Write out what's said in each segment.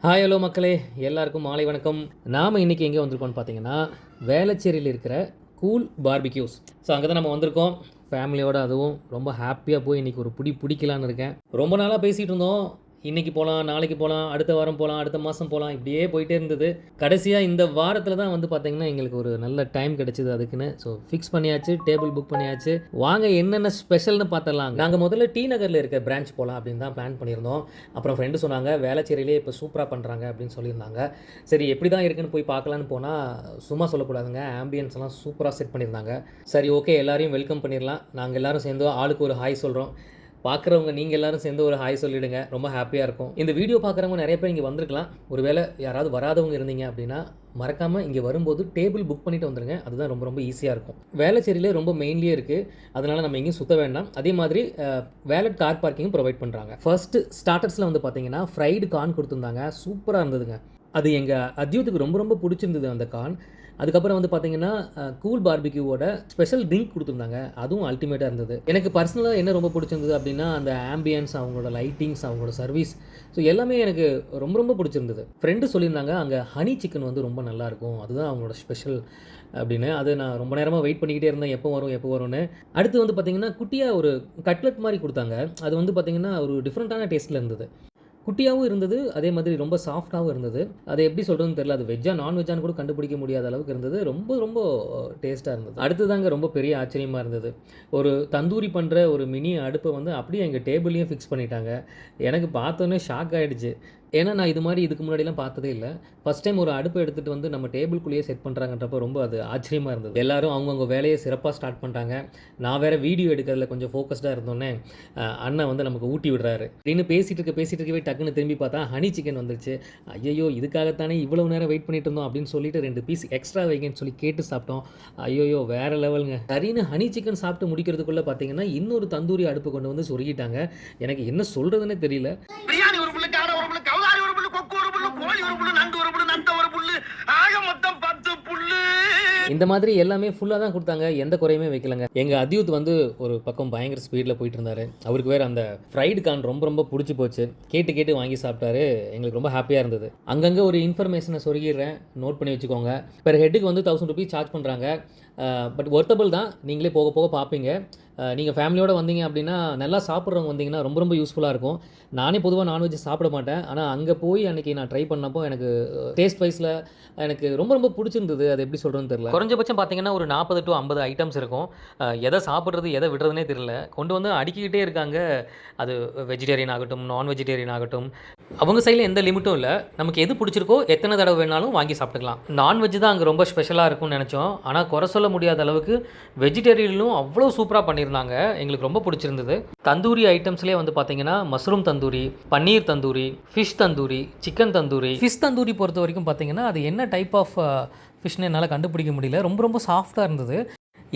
Hi hello மக்களே, எல்லாருக்கும் மாலை வணக்கம். நாம் இன்றைக்கி எங்கே வந்திருக்கோம்னு பார்த்தீங்கன்னா, வேளச்சேரியில் இருக்கிற கூல் பார்பிக்யூஸ். ஸோ அங்கே தான் நம்ம வந்திருக்கோம் ஃபேமிலியோடு. அதுவும் ரொம்ப ஹாப்பியாக போய் இன்றைக்கி ஒரு பிடிக்கலான்னு இருக்கேன். ரொம்ப நாளாக பேசிகிட்டு இருந்தோம், இன்றைக்கி போகலாம், நாளைக்கு போகலாம், அடுத்த வாரம் போகலாம், அடுத்த மாதம் போகலாம், இப்படியே போயிட்டே இருந்தது. கடைசியாக இந்த வாரத்தில் தான் வந்து பார்த்திங்கன்னா எங்களுக்கு ஒரு நல்ல டைம் கிடச்சிது அதுக்குன்னு. ஸோ ஃபிக்ஸ் பண்ணியாச்சு, டேபிள் புக் பண்ணியாச்சு. வாங்க என்னென்ன ஸ்பெஷல்னு பார்த்துடலாம். நாங்கள் முதல்ல டி நகரில் இருக்க பிரான்ச் போகலாம் அப்படின்னு தான் பிளான் பண்ணியிருந்தோம். அப்புறம் ஃப்ரெண்டு சொன்னாங்க வேளச்சேரியிலே இப்போ சூப்பராக பண்ணுறாங்க அப்படின்னு சொல்லியிருந்தாங்க. சரி எப்படி தான் இருக்குன்னு போய் பார்க்கலான்னு போனால் சும்மா சொல்லக்கூடாதுங்க, ஆம்பியன்ஸ் எல்லாம் சூப்பராக செட் பண்ணியிருந்தாங்க. சரி ஓகே, எல்லாரையும் வெல்கம் பண்ணிடலாம். நாங்கள் எல்லோரும் சேர்ந்து ஆளுக்கு ஒரு ஹாய் சொல்கிறோம். பார்க்குறவங்க நீங்கள் எல்லோரும் சேர்ந்து ஒரு ஹாய் சொல்லிவிடுங்க, ரொம்ப ஹாப்பியாக இருக்கும். இந்த வீடியோ பார்க்குறவங்க நிறைய பேர் இங்கே வந்திருக்கலாம். ஒருவேளை யாராவது வராதவங்க இருந்தீங்க அப்படின்னா மறக்காமல் இங்கே வரும்போது டேபிள் புக் பண்ணிவிட்டு வந்துடுங்க. அதுதான் ரொம்ப ரொம்ப ஈஸியாக இருக்கும். வேளச்சேரியிலே ரொம்ப மெயின்லேயே இருக்குது, அதனால் நம்ம எங்கேயும் சுற்ற வேண்டாம். அதே மாதிரி வேலட் கார் பார்க்கிங்கும் ப்ரொவைட் பண்ணுறாங்க. ஃபர்ஸ்ட்டு ஸ்டார்டர்ஸில் வந்து பார்த்தீங்கன்னா ஃப்ரைடு கார்ன் கொடுத்துருந்தாங்க, சூப்பராக இருந்ததுங்க. அது எங்கள் அத்யூத்துக்கு ரொம்ப ரொம்ப பிடிச்சிருந்தது அந்த கார்ன். அதுக்கப்புறம் வந்து பார்த்தீங்கன்னா கூல் பார்பிக்யூவோட ஸ்பெஷல் ட்ரிங்க் கொடுத்துருந்தாங்க, அதுவும் அல்டிமேட்டாக இருந்தது. எனக்கு பர்சனலாக என்ன ரொம்ப பிடிச்சிருந்தது அப்படின்னா அந்த ஆம்பியன்ஸ், அவங்களோட லைட்டிங்ஸ், அவங்களோட சர்வீஸ், ஸோ எல்லாமே எனக்கு ரொம்ப ரொம்ப பிடிச்சிருந்தது. ஃப்ரெண்டு சொல்லியிருந்தாங்க அங்கே ஹனி சிக்கன் வந்து ரொம்ப நல்லாயிருக்கும், அதுதான் அவங்களோட ஸ்பெஷல் அப்படின்னு. அது நான் ரொம்ப நேரமாக வெயிட் பண்ணிக்கிட்டே இருந்தேன், எப்போ வரும்னு. அடுத்து வந்து பார்த்திங்கன்னா குட்டியாக ஒரு கட்லெட் மாதிரி கொடுத்தாங்க. அது வந்து பார்த்திங்கன்னா ஒரு டிஃப்ரெண்ட்டான டேஸ்ட்டில் இருந்தது. குட்டியாகவும் இருந்தது, அதே மாதிரி ரொம்ப சாஃப்டாகவும் இருந்தது. அதை எப்படி சொல்கிறதுன்னு தெரியல, அது வெஜ்ஜா நான்வெஜ்ஜான்னு கூட கண்டுபிடிக்க முடியாத அளவுக்கு இருந்தது. ரொம்ப ரொம்ப டேஸ்ட்டாக இருந்தது. அடுத்ததாங்க ரொம்ப பெரிய ஆச்சரியமாக இருந்தது, ஒரு தந்தூரி பண்ணுற ஒரு மினி அடுப்பை வந்து அப்படியே எங்கள் டேபிளையும் ஃபிக்ஸ் பண்ணிட்டாங்க. எனக்கு பார்த்தோன்னே ஷாக் ஆகிடுச்சு. ஏன்னா நான் இதுக்கு முன்னாடிலாம் பார்த்ததே இல்லை. ஃபஸ்ட் டைம் ஒரு அடுப்பை எடுத்துகிட்டு வந்து நம்ம டேபிள்குள்ளேயே செட் பண்ணுறாங்கன்றப்போ ரொம்ப அது ஆச்சரியமாக இருந்தது. எல்லோரும் அவங்கவுங்க வேலையை சிறப்பாக ஸ்டார்ட் பண்ணிட்டாங்க. நான் வேறு வீடியோ எடுக்கிறதுல கொஞ்சம் ஃபோக்கஸ்டாக இருந்தோன்னே அண்ணன் வந்து நமக்கு ஊட்டி விடுறாரு அப்படின்னு பேசிகிட்டு இருக்கவே டக்குன்னு திரும்பி பார்த்தா ஹனி சிக்கன் வந்துருச்சு. ஐயோ, இதுக்காகத்தானே இவ்வளோ நேரம் வெயிட் பண்ணிட்டு இருந்தோம் அப்படின்னு சொல்லிட்டு 2 பீஸ் எக்ஸ்ட்ரா வைங்கன்னு சொல்லி கேட்டு சாப்பிட்டோம். ஐயோ வேறு லெவலுங்க. சரின்னு ஹனி சிக்கன் சாப்பிட்டு முடிக்கிறதுக்குள்ளே பார்த்தீங்கன்னா இன்னொரு தந்தூரி அடுப்பு கொண்டு வந்து சொருகிட்டாங்க. எனக்கு என்ன சொல்கிறதுனே தெரியல. இந்த மாதிரி எல்லாமே ஃபுல்லாக தான் கொடுத்தாங்க, எந்த குறையுமே வைக்கலங்க. எங்கள் அத்யூத் வந்து ஒரு பக்கம் பயங்கர ஸ்பீடில் போயிட்டு இருந்தார். அவருக்கு வேறு அந்த ஃப்ரைடு கார்ன் ரொம்ப ரொம்ப பிடிச்சி போச்சு. கேட்டு வாங்கி சாப்பிட்டாரு. எங்களுக்கு ரொம்ப ஹாப்பியாக இருந்தது. அங்கங்கே ஒரு இன்ஃபர்மேஷனை சொருகிடுறேன், நோட் பண்ணி வச்சுக்கோங்க. பெர் ஹெட்டுக்கு வந்து 1000 rupees சார்ஜ் பண்ணுறாங்க. பட் ஒர்த்தபிள் தான், நீங்களே போக போக பார்ப்பீங்க. நீங்கள் ஃபேமிலியோடு வந்தீங்க அப்படின்னா, நல்லா சாப்பிட்றவங்க வந்தீங்கன்னா ரொம்ப ரொம்ப யூஸ்ஃபுல்லாக இருக்கும். நானே பொதுவாக நான்வெஜ் சாப்பிட மாட்டேன், ஆனால் அங்கே போய் அன்றைக்கி நான் ட்ரை பண்ணப்போ எனக்கு டேஸ்ட் வைஸில் எனக்கு ரொம்ப ரொம்ப பிடிச்சிருந்தது. அது எப்படி சொல்கிறதுன்னு தெரியல. குறைஞ்சபட்சம் பார்த்தீங்கன்னா ஒரு 40 to 50 ஐட்டம்ஸ் இருக்கும். எதை சாப்பிட்றது எதை விடுறதுனே தெரியல. கொண்டு வந்து அடுக்கிக்கிட்டே இருக்காங்க. அது வெஜிடேரியன் ஆகட்டும், நான் வெஜிடேரியன் ஆகட்டும், அவங்க சைடில் எந்த லிமிட்டும் இல்லை. நமக்கு எது பிடிச்சிருக்கோ எத்தனை தடவை வேணாலும் வாங்கி சாப்பிட்டுக்கலாம். நான்வெஜ் தான் அங்கே ரொம்ப ஸ்பெஷலாக இருக்கும்னு நினச்சோம், ஆனால் குறை சொல்ல முடியாத அளவுக்கு வெஜிடேரியனும் அவ்வளோ சூப்பராக பண்ணியிருந்தாங்க. எங்களுக்கு ரொம்ப பிடிச்சிருந்தது. தந்தூரி ஐட்டம்ஸ்லேயே வந்து பார்த்தீங்கன்னா mushroom tandoori, paneer tandoori, fish tandoori, chicken tandoori. Fish tandoori பொறுத்த வரைக்கும் பார்த்தீங்கன்னா அது என்ன டைப் ஆஃப் ஃபிஷ்னு என்னால் கண்டுபிடிக்க முடியல. ரொம்ப ரொம்ப சாஃப்டாக இருந்தது.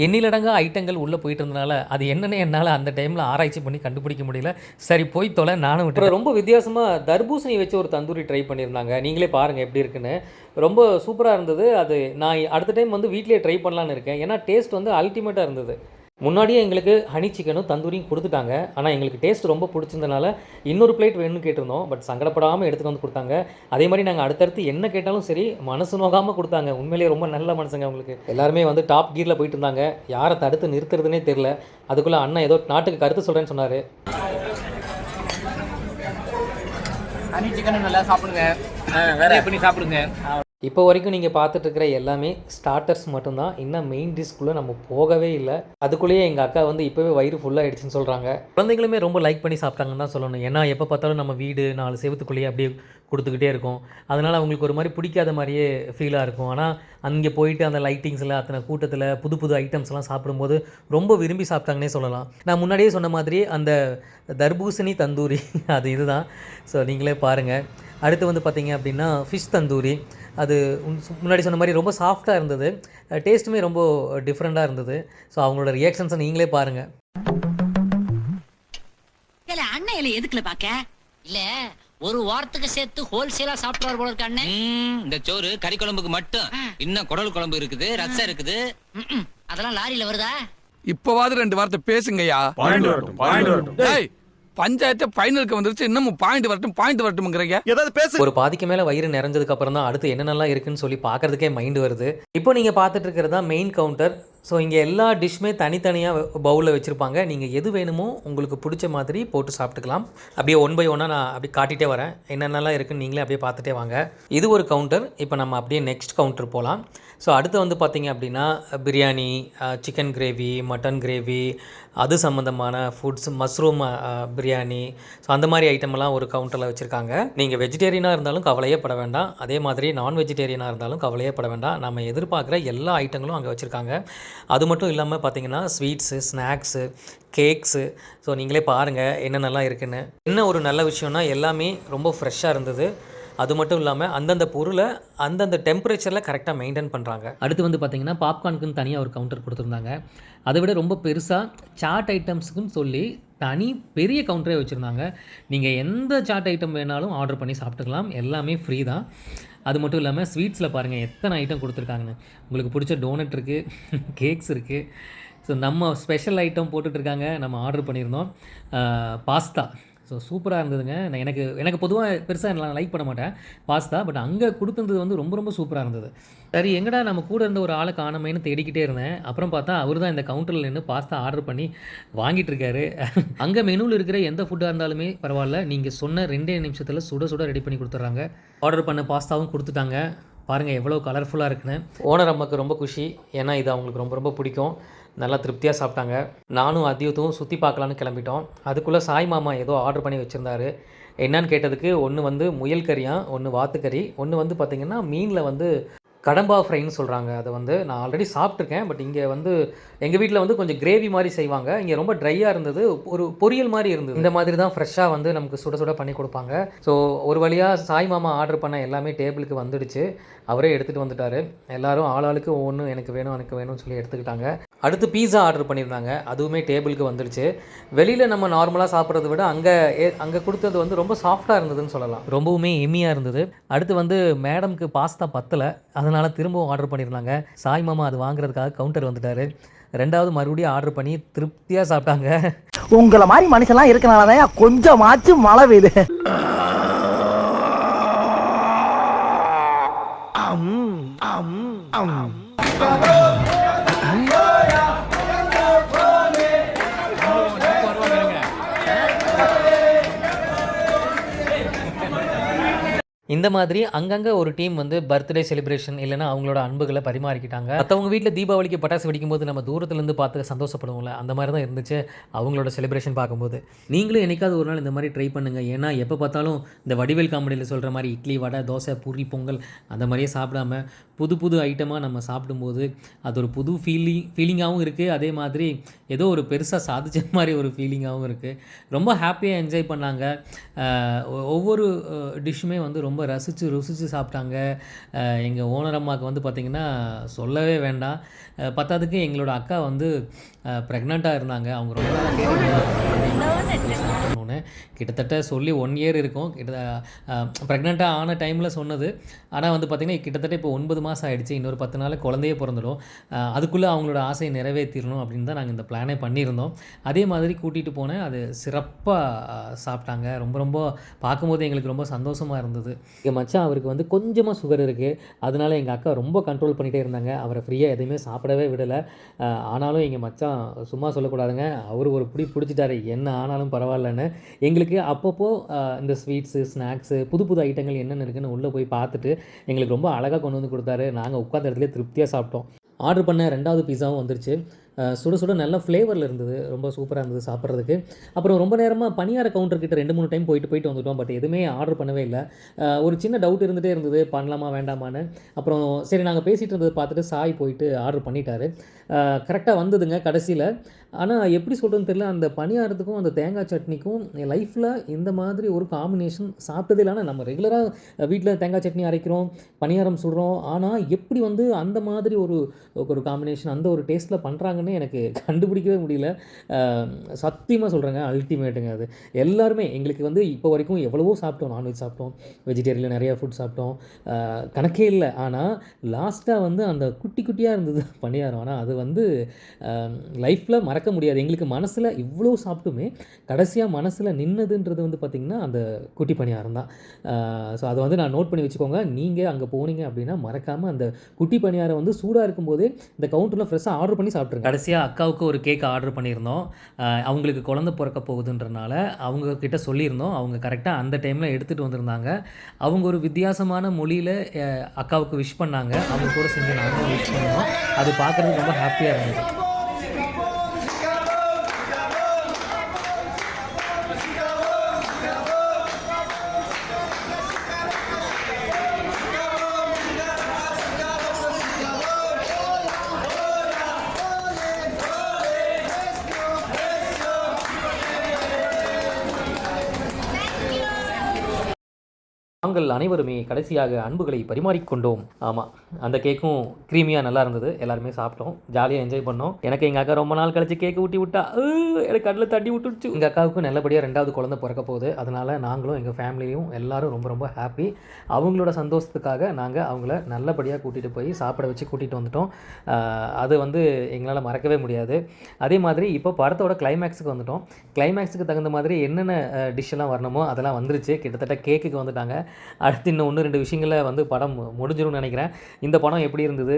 எண்ணிலடங்கா ஐட்டங்கள் உள்ளே போயிட்டு இருந்தனால அது என்னென்னு என்னால் அந்த டைமில் ஆராய்ச்சி பண்ணி கண்டுபிடிக்க முடியல. சரி போய் தொலை, நானும் விட்டு. ரொம்ப வித்தியாசமாக தர்பூசணி வச்சு ஒரு தந்தூரி ட்ரை பண்ணியிருந்தாங்க. நீங்களே பாருங்கள் எப்படி இருக்குன்னு. ரொம்ப சூப்பராக இருந்தது. அது நான் அடுத்த டைம் வந்து வீட்டிலே ட்ரை பண்ணலான்னு இருக்கேன், ஏன்னா டேஸ்ட் வந்து அல்டிமேட்டாக இருந்தது. முன்னாடியே எங்களுக்கு ஹனி சிக்கனும் தந்தூரியும் கொடுத்துட்டாங்க, ஆனால் எங்களுக்கு டேஸ்ட் ரொம்ப பிடிச்சிருந்தனால இன்னொரு பிளேட் வேணும்னு கேட்டிருந்தோம். பட் சங்கடப்படாமல் எடுத்துகிட்டு வந்து கொடுத்தாங்க. அதே மாதிரி நாங்கள் அடுத்தடுத்து என்ன கேட்டாலும் சரி மனசு நோகாமல் கொடுத்தாங்க. உண்மையிலேயே ரொம்ப நல்ல மனசுங்க அவங்களுக்கு. எல்லாருமே வந்து டாப் கீரில் போயிட்டு இருந்தாங்க. யாரை தடுத்து நிறுத்துறதுனே தெரில. அதுக்குள்ளே அண்ணன் ஏதோ நாட்டுக்கு கருத்து சொல்கிறேன்னு சொன்னார். ஹனி சிக்கன் நல்லா சாப்பிடுங்க, வேற பண்ணி சாப்பிடுங்க. இப்போ வரைக்கும் நீங்கள் பார்த்துட்ருக்கிற எல்லாமே ஸ்டார்டர்ஸ் மட்டும்தான். இன்னும் மெயின் டிஷ்குள்ளே நம்ம போகவே இல்லை. அதுக்குள்ளேயே எங்கள் அக்கா வந்து இப்போவே வயிறு ஃபுல்லாகிடுச்சின்னு சொல்கிறாங்க. குழந்தைங்களுமே ரொம்ப லைக் பண்ணி சாப்பிட்டாங்கன்னு தான் சொல்லணும். ஏன்னா எப்போ பார்த்தாலும் நம்ம வீடு 4 செவத்துக்குள்ளேயே அப்படியே கொடுத்துக்கிட்டே இருக்கும். அதனால் அவங்களுக்கு ஒரு மாதிரி பிடிக்காத மாதிரியே ஃபீலாக இருக்கும். ஆனால் அங்கே போயிட்டு அந்த லைட்டிங்ஸில் அத்தனை கூட்டத்தில் புது ஐட்டம்ஸ்லாம் சாப்பிடும்போது ரொம்ப விரும்பி சாப்பிட்டாங்கன்னே சொல்லலாம். நான் முன்னாடியே சொன்ன மாதிரி அந்த தர்பூசணி தந்தூரி அது இதுதான். ஸோ நீங்களே பாருங்கள். அடுத்து வந்து பார்த்திங்க அப்படின்னா ஃபிஷ் தந்தூரி. அது முன்னாடி சொன்ன மாதிரி ரொம்ப சாஃப்டாக இருந்தது. டேஸ்ட்டுமே ரொம்ப டிஃப்ரெண்ட்டாக இருந்தது. ஸோ அவங்களோட ரியாக்ஷன்ஸை நீங்களே பாருங்கள். அண்ணன் இல்லை எதுக்குல பார்க்க இல்லை, ஒரு வாரத்துக்கு சேர்த்து ஹோல்சேலா சாப்பிடுவார் போல இருக்க அண்ணன். இந்த சோறு கறி குழம்புக்கு மட்டும், இன்னும் குடல் குழம்பு இருக்குது, ரசம் இருக்குது. அதெல்லாம் லாரியில வருதா? இப்பவாது 2 வார்த்தை பேசுங்கய்யா. பஞ்சாயத்து ஃபைனலுக்கு வந்துருச்சு, இன்னமும் பாயிண்ட் வரட்டும்ங்கறீங்க. ஏதாவது பேசு. ஒரு பாதிக்கு மேலே வயிறு நிறைஞ்சதுக்கு அப்புறம் தான் அடுத்து என்னென்னலாம் இருக்குன்னு சொல்லி பார்க்கறதுக்கே மைண்டு வருது. இப்போ நீங்கள் பார்த்துட்டு இருக்கிறது தான் மெயின் கவுண்டர். ஸோ இங்கே எல்லா டிஷ்ஷுமே தனித்தனியாக பவுலில் வச்சுருப்பாங்க. நீங்கள் எது வேணுமோ உங்களுக்கு பிடிச்ச மாதிரி போட்டு சாப்பிட்டுக்கலாம். அப்படியே ஒன் பை ஒன்னாக நான் அப்படி காட்டிகிட்டே வரேன். என்னென்னலாம் இருக்குன்னு நீங்களே அப்படியே பார்த்துட்டே வாங்க. இது ஒரு கவுண்டர். இப்போ நம்ம அப்படியே நெக்ஸ்ட் கவுண்டர் போகலாம். ஸோ அடுத்து வந்து பார்த்திங்க அப்படின்னா biryani, chicken gravy, mutton gravy, அது சம்மந்தமான ஃபுட்ஸ், மஷ்ரூம் பிரியாணி, ஸோ அந்த மாதிரி ஐட்டமெல்லாம் ஒரு கவுண்டரில் வச்சுருக்காங்க. நீங்கள் வெஜிடேரியனாக இருந்தாலும் கவலையே பட வேண்டாம், அதே மாதிரி நான் வெஜிடேரியனாக இருந்தாலும் கவலையே பட வேண்டாம். நம்ம எதிர்பார்க்குற எல்லா ஐட்டங்களும் அங்கே வச்சுருக்காங்க. அது மட்டும் இல்லாமல் பார்த்திங்கன்னா ஸ்வீட்ஸு, ஸ்நாக்ஸு, கேக்ஸு, ஸோ நீங்களே பாருங்கள் என்னென்னலாம் இருக்குன்னு. என்ன ஒரு நல்ல விஷயம்னா எல்லாமே ரொம்ப ஃப்ரெஷ்ஷாக இருந்தது. அது மட்டும் இல்லாமல் அந்தந்த பொருளை அந்தந்த டெம்பரேச்சரில் கரெக்டாக மெயின்டைன் பண்ணுறாங்க. அடுத்து வந்து பார்த்திங்கன்னா பாப்கார்னுக்குன்னு தனியாக ஒரு கவுண்டர் கொடுத்துருந்தாங்க. அதை விட ரொம்ப பெருசாக சாட் ஐட்டம்ஸுக்குன்னு சொல்லி தனி பெரிய கவுண்டரே வச்சுருந்தாங்க. நீங்கள் எந்த சாட் ஐட்டம் வேணாலும் ஆர்டர் பண்ணி சாப்பிட்டுக்கலாம், எல்லாமே ஃப்ரீ தான். அது மட்டும் இல்லாமல் ஸ்வீட்ஸில் பாருங்கள் எத்தனை ஐட்டம் கொடுத்துருக்காங்கன்னு. உங்களுக்கு பிடிச்ச டோனட் இருக்குது, கேக்ஸ் இருக்குது. ஸோ நம்ம ஸ்பெஷல் ஐட்டம் போட்டுட்ருக்காங்க. நம்ம ஆர்டர் பண்ணியிருந்தோம் பாஸ்தா. ஸோ சூப்பராக இருந்ததுங்க. எனக்கு பொதுவாக பெருசாக நான் லைக் பண்ண மாட்டேன் பாஸ்தா, பட் அங்கே கொடுத்துருந்தது வந்து ரொம்ப ரொம்ப சூப்பராக இருந்தது. சரி எங்கடா நம்ம கூட இருந்த ஒரு ஆளை காணமேன்னு தேடிக்கிட்டே இருந்தேன். அப்புறம் பார்த்தா அவர் தான் இந்த கவுண்டரில் நின்று பாஸ்தா ஆர்டர் பண்ணி வாங்கிட்டு இருக்காரு. அங்கே மெனுவில் இருக்கிற எந்த ஃபுட்டாக இருந்தாலுமே பரவாயில்ல, நீங்கள் சொன்ன 2 நிமிஷத்தில் சுட சுட ரெடி பண்ணி கொடுத்துட்றாங்க. ஆர்டர் பண்ண பாஸ்தாவும் கொடுத்துட்டாங்க. பாருங்கள் எவ்வளோ கலர்ஃபுல்லாக இருக்குன்னு. ஓனர் அம்மாவுக்கு ரொம்ப குஷி, ஏன்னா இது அவங்களுக்கு ரொம்ப ரொம்ப பிடிக்கும். நல்லா திருப்தியாக சாப்பிட்டாங்க. நானும் அத்தியுத்தும் சுற்றி பார்க்கலான்னு கிளம்பிட்டோம். அதுக்குள்ளே சாய் மாமா ஏதோ ஆர்டர் பண்ணி வச்சுருந்தாரு. என்னன்னு கேட்டதுக்கு ஒன்று வந்து முயல் கறியாக, ஒன்று வாத்துக்கறி, ஒன்று வந்து பார்த்திங்கன்னா மீனில் வந்து கடம்பா ஃப்ரைன்னு சொல்கிறாங்க. அதை வந்து நான் ஆல்ரெடி சாப்பிட்ருக்கேன். பட் இங்கே வந்து எங்கள் வீட்டில் வந்து கொஞ்சம் கிரேவி மாதிரி செய்வாங்க. இங்கே ரொம்ப ட்ரையாக இருந்தது, ஒரு பொரியல் மாதிரி இருந்தது. இந்த மாதிரி தான் ஃப்ரெஷ்ஷாக வந்து நமக்கு சுட சுட பண்ணி கொடுப்பாங்க. ஸோ ஒரு வழியாக சாய் மாமா ஆர்டர் பண்ண எல்லாமே டேபிளுக்கு வந்துடுச்சு. அவரே எடுத்துகிட்டு வந்துட்டார். எல்லோரும் ஆளாளுக்கு ஒவ்வொன்று எனக்கு வேணும்னு சொல்லி எடுத்துக்கிட்டாங்க. அடுத்து பீஸா ஆர்டர் பண்ணியிருந்தாங்க. அதுவுமே டேபிளுக்கு வந்துடுச்சு. வெளியில் நம்ம நார்மலாக சாப்பிட்றத விட அங்கே கொடுத்தது வந்து ரொம்ப சாஃப்டாக இருந்ததுன்னு சொல்லலாம். ரொம்பவுமே எம்மியாக இருந்தது. அடுத்து வந்து மேடம்க்கு பாஸ்தா பத்தலை, அதனால் திரும்பவும் ஆர்டர் பண்ணியிருந்தாங்க. சாய் மாமா அது வாங்குறதுக்காக கவுண்டர் வந்துட்டார். 2வது மறுபடியும் ஆர்டர் பண்ணி திருப்தியாக சாப்பிட்டாங்க. உங்களை மாதிரி மனுஷன்லாம் இருக்கனாலதான் கொஞ்சமாச்சும் மழை பெய்யுது. இந்த மாதிரி அங்கங்கே ஒரு டீம் வந்து பர்த்டே செலிப்ரேஷன் இல்லைனா அவங்களோட அன்புகளை பரிமாறிக்கிட்டாங்க. மற்றவங்க வீட்டில் தீபாவளிக்கு பட்டாசு வெடிக்கும்போது நம்ம தூரத்துலேருந்து பார்த்து சந்தோஷப்படுவோம்ல, அந்த மாதிரி தான் இருந்துச்சு அவங்களோட செலிப்ரேஷன் பார்க்கும்போது. நீங்களும் என்னைக்காவது ஒரு நாள் இந்த மாதிரி ட்ரை பண்ணுங்கள். ஏன்னா எப்போ பார்த்தாலும் இந்த வடிவேல் காமெடியில் சொல்கிற மாதிரி இட்லி, வடை, தோசை, பூரி, பொங்கல் அந்த மாதிரியே சாப்பிடாம புது புது ஐட்டமாக நம்ம சாப்பிடும்போது அது ஒரு புது ஃபீலிங்காகவும் இருக்குது. அதே மாதிரி ஏதோ ஒரு பெருசாக சாதிச்ச மாதிரி ஒரு ஃபீலிங்காகவும் இருக்குது. ரொம்ப ஹாப்பியாக என்ஜாய் பண்ணாங்க. ஒவ்வொரு டிஷ்ஷுமே வந்து ரொம்ப ருசித்து சாப்பிட்டாங்க. எங்கள் ஓனர் அம்மாவுக்கு வந்து பார்த்திங்கன்னா சொல்லவே வேண்டாம். பத்தாவதுக்கு எங்களோட அக்கா வந்து ப்ரெக்னெண்ட்டாக இருந்தாங்க. அவங்க ரொம்ப சாப்பிடணுன்னு கிட்டத்தட்ட சொல்லி 1 இயர் இருக்கும். ப்ரெக்னெண்ட்டாக ஆன டைமில் சொன்னது. ஆனால் வந்து பார்த்திங்கன்னா கிட்டத்தட்ட இப்போ 9 மாதம் ஆகிடுச்சு. இன்னொரு 10 நாள் குழந்தையே பிறந்துடும். அதுக்குள்ளே அவங்களோட ஆசையை நிறைவேற்றிடணும் அப்படின்னு தான் நாங்கள் இந்த பிளானே பண்ணியிருந்தோம். அதே மாதிரி கூட்டிகிட்டு போனேன். அது சிறப்பாக சாப்பிட்டாங்க. ரொம்ப ரொம்ப பார்க்கும்போது எங்களுக்கு ரொம்ப சந்தோஷமாக இருந்தது. எங்கள் மச்சான் அவருக்கு வந்து கொஞ்சமாக சுகர் இருக்குது. அதனால எங்கள் அக்கா ரொம்ப கண்ட்ரோல் பண்ணிகிட்டே இருந்தாங்க. அவரை ஃப்ரீயாக எதுவுமே சாப்பிடவே விடலை. ஆனாலும் எங்கள் மச்சான் சும்மா சொல்லக்கூடாதுங்க, அவர் ஒரு பிடிச்சிட்டாரு, என்ன ஆனாலும் பரவாயில்லன்னு. எங்களுக்கு அப்பப்போ இந்த ஸ்வீட்ஸு, ஸ்நாக்ஸு, புது புது ஐட்டங்கள் என்னென்ன இருக்குன்னு உள்ளே போய் பார்த்துட்டு எங்களுக்கு ரொம்ப அழகாக கொண்டு வந்து கொடுத்தாரு. நாங்கள் உட்காந்த இடத்துல திருப்தியாக சாப்பிட்டோம். ஆர்டர் பண்ண 2வது பீஸாவும் வந்துருச்சு. சுட சுட நல்ல ஃப்ளேவரில் இருந்தது. ரொம்ப சூப்பராக இருந்தது சாப்பிட்றதுக்கு. அப்புறம் ரொம்ப நேரமாக பணியார கவுண்டர்கிட்ட 2-3 டைம் போயிட்டு வந்துட்டோம். பட் எதுவுமே ஆர்டர் பண்ணவே இல்லை. ஒரு சின்ன டவுட் இருந்துகிட்டே இருந்தது, பண்ணலாமா வேண்டாமான்னு. அப்புறம் சரி நாங்கள் பேசிகிட்டு இருந்ததை பார்த்துட்டு சாய் போயிட்டு ஆர்டர் பண்ணிட்டாரு. கரெக்டாக வந்ததுங்க கடைசியில். ஆனால் எப்படி சொல்கிறதுன்னு தெரியல, அந்த பணியாரத்துக்கும் அந்த தேங்காய் சட்னிக்கும் என் லைஃப்பில் இந்த மாதிரி ஒரு காம்பினேஷன் சாப்பிட்டதே இல்லை. ஆனால் நம்ம ரெகுலராக வீட்டில் தேங்காய் சட்னி அரைக்கிறோம், பணியாரம் சுடுறோம். ஆனால் எப்படி வந்து அந்த மாதிரி ஒரு காம்பினேஷன் அந்த ஒரு டேஸ்ட்டில் பண்ணுறாங்கன்னு பண்ணாங்கன்னு எனக்கு கண்டுபிடிக்கவே முடியல. சத்தியமாக சொல்கிறேங்க, அல்டிமேட்டுங்க அது. எல்லாருமே எங்களுக்கு வந்து இப்போ வரைக்கும் எவ்வளவோ சாப்பிட்டோம், நான்வெஜ் சாப்பிட்டோம், வெஜிடேரியனில் நிறையா ஃபுட் சாப்பிட்டோம், கணக்கே இல்லை. ஆனால் லாஸ்ட்டாக வந்து அந்த குட்டி குட்டியாக இருந்தது பணியாரம். ஆனால் அது வந்து லைஃப்பில் மறக்க முடியாது. எங்களுக்கு மனசில் இவ்வளோ சாப்பிட்டுமே கடைசியாக மனசில் நின்னதுன்றது வந்து பார்த்திங்கன்னா அந்த குட்டி பணியாரம் தான். ஸோ அதை வந்து நான் நோட் பண்ணி வச்சுக்கோங்க. நீங்கள் அங்கே போனீங்க அப்படின்னா மறக்காமல் அந்த குட்டி பணியாரம் வந்து சூடாக இருக்கும்போதே இந்த கவுண்டரில் ஃப்ரெஷ்ஷாக ஆர்டர் பண்ணி சாப்பிட்ருங்க. கடைசியாக அக்காவுக்கு ஒரு கேக் ஆர்டர் பண்ணியிருந்தோம். அவங்களுக்கு குழந்தை பிறக்க போகுதுன்றனால அவங்கக்கிட்ட சொல்லியிருந்தோம். அவங்க கரெக்டாக அந்த டைமில் எடுத்துகிட்டு வந்திருந்தாங்க. அவங்க ஒரு வித்தியாசமான மொழியில் அக்காவுக்கு விஷ் பண்ணாங்க. அவங்க கூட சேர்ந்து நாங்களும் விஷ் பண்ணோம். அது பார்க்குறதுக்கு ரொம்ப ஹாப்பியாக இருந்தது. நாங்கள் அனைவருமே கடைசியாக அன்புகளை பரிமாறிக்கொண்டோம். ஆமாம், அந்த கேக்கும் க்ரீமியாக நல்லா இருந்தது. எல்லாருமே சாப்பிட்டோம், ஜாலியாக என்ஜாய் பண்ணோம். எனக்கு எங்கள் அக்கா ரொம்ப நாள் கழிச்சு கேக்கு ஊட்டி விட்டா எனக்கு கண்ணில் தட்டி விட்டுடுச்சு. எங்கள் அக்காவுக்கு நல்லபடியாக 2வது குழந்தை பிறக்க போகுது. அதனால் நாங்களும் எங்கள் ஃபேமிலியும் எல்லோரும் ரொம்ப ரொம்ப ஹாப்பி. அவங்களோட சந்தோஷத்துக்காக நாங்கள் அவங்கள நல்லபடியாக கூட்டிகிட்டு போய் சாப்பிட வச்சு கூட்டிகிட்டு வந்துட்டோம். அது வந்து எங்களால் மறக்கவே முடியாது. அதே மாதிரி இப்போ படத்தோட கிளைமேக்ஸுக்கு வந்துட்டோம். கிளைமேக்ஸுக்கு தகுந்த மாதிரி என்னென்ன டிஷ்ஷெல்லாம் வரணுமோ அதெல்லாம் வந்துருச்சு. கிட்டத்தட்ட கேக்குக்கு வந்துட்டாங்க. அடுத்து இன்னும் 1-2 விஷயங்களில் வந்து படம் முடிஞ்சிடும்னு நினைக்கிறேன். இந்த படம் எப்படி இருந்தது,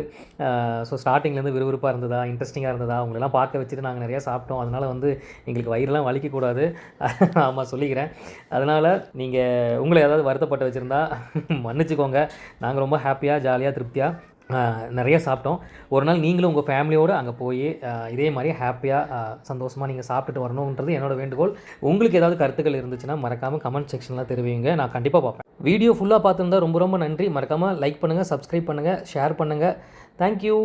ஸோ ஸ்டார்டிங்லேருந்து விறுவிறுப்பாக இருந்ததா, இன்ட்ரெஸ்டிங்காக இருந்ததா, அவங்களெல்லாம் பார்க்க வச்சுட்டு நாங்கள் நிறையா சாப்பிட்டோம். அதனால் வந்து எங்களுக்கு வயிறெல்லாம் வலிக்கக்கூடாது. ஆமாம், சொல்லிக்கிறேன். அதனால் நீங்கள் உங்களை ஏதாவது வருத்தப்பட்டு வச்சுருந்தா மன்னிச்சிக்கோங்க. நாங்கள் ரொம்ப ஹாப்பியாக, ஜாலியாக, திருப்தியாக நிறைய சாப்பிட்டோம். ஒரு நாள் நீங்களும் உங்கள் ஃபேமிலியோடு அங்கே போய் இதே மாதிரி ஹாப்பியாக சந்தோஷமாக நீங்கள் சாப்பிட்டுட்டு வரணுன்றது என்னோடய வேண்டுகோள். உங்களுக்கு ஏதாவது கருத்துக்கள் இருந்துச்சுன்னா மறக்காமல் கமெண்ட் செக்ஷனில் தெரிவிங்க. நான் கண்டிப்பாக பார்ப்பேன். வீடியோ ஃபுல்லாக பார்த்துருந்தா ரொம்ப ரொம்ப நன்றி. மறக்காமல் லைக் பண்ணுங்கள், சப்ஸ்கிரைப் பண்ணுங்கள், ஷேர் பண்ணுங்கள். தேங்க்யூ.